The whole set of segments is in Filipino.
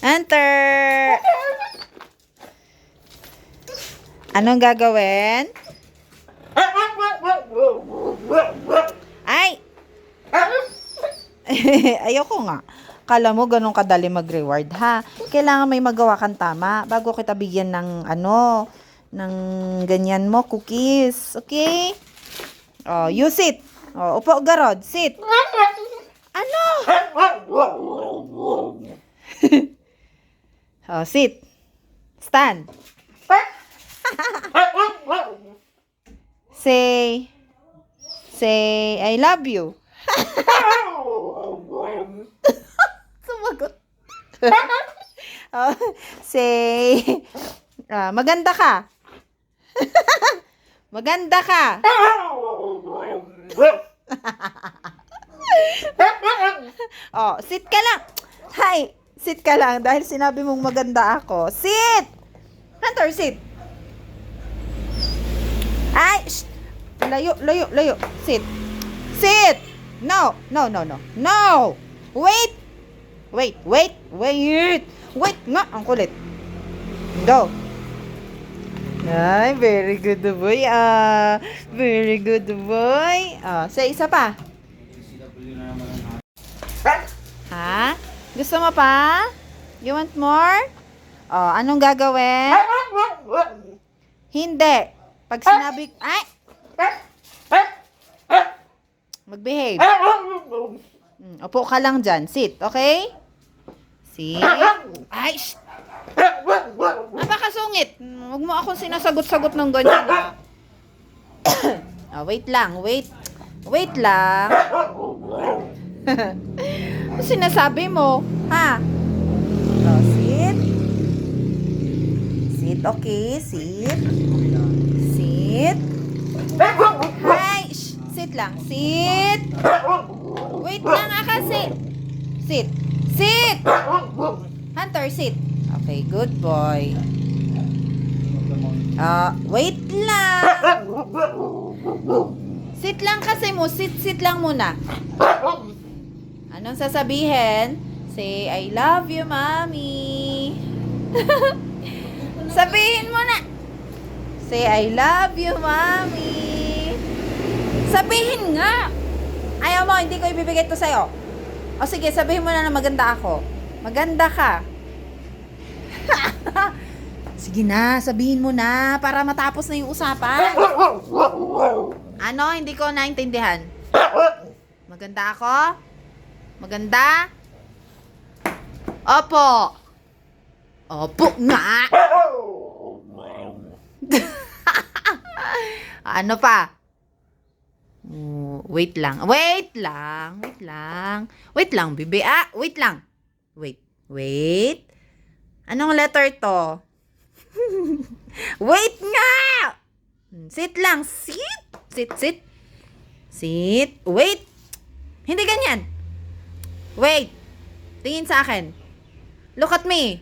Enter! Anong gagawin? Ay! Ayoko nga. Kala mo ganun kadali mag-reward, ha? Kailangan may magawa kang tama bago kita bigyan ng ng ganyan mo, cookies. Okay? Oh, you sit. Oh, upo, Garod. Sit. Ano? Oh, sit. Stand. Say, I love you. Sumagot. Oh, say, maganda ka. Maganda ka. Oh, sit ka lang. Hi, sit ka lang dahil sinabi mong maganda ako. Sit! Hunter, sit. Ay, shh. Layo. Sit. Sit. No. Wait. Wait nga, ang kulit. Go. Ay, very good boy. Very good boy. Sa isa pa. Ha? Gusto mo pa? You want more? Anong gagawin? Hindi. Pag sinabi, ay! Mag-behave. Upo ka lang dyan. Sit, okay? Sit. Ay, shh! Napakasungit. Huwag mo akong sinasagot-sagot ng ganyan, wait lang. Wait lang. Ano sinasabi mo? Ha? Sit. Sit, okay? Sit. Hi! Shh! Sit lang. Sit! Wait lang kasi. Sit. Hunter, sit. Okay, good boy. Wait lang. Sit lang kasi mo. Sit lang muna. Anong sasabihin? Say, I love you, mommy. Sabihin mo na. Say, I love you, mommy. Sabihin nga. Ayaw mo, hindi ko ibibigay ito sa'yo. O sige, sabihin mo na maganda ako. Maganda ka. Sige na, sabihin mo na para matapos na yung usapan. Ano? Hindi ko naintindihan. Maganda ako? Maganda? Opo. Opo nga. Ano pa? Wait lang, bibi. Wait lang. Wait. Anong letter to? Wait nga! Sit lang. Sit. Wait. Hindi ganyan. Wait. Tingin sa akin. Look at me.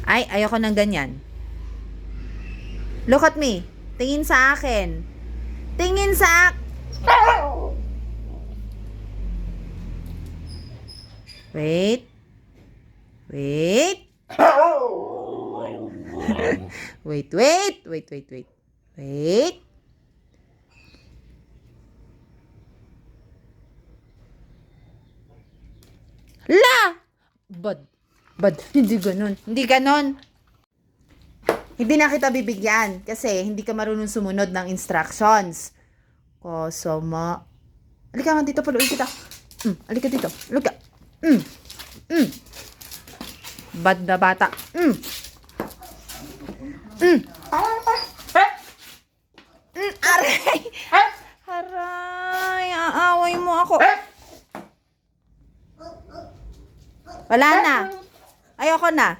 Ay, ayoko ng ganyan. Look at me. Tingin sa akin. Wait. Wait. La! Bad. Hindi ganon. Hindi na kita bibigyan kasi hindi ka marunong sumunod ng instructions. Kasama. Halika nga dito, paluin kita. Halika dito. Halika. Bad na bata. Aray, aaway mo ako. Wala na. Ayoko na.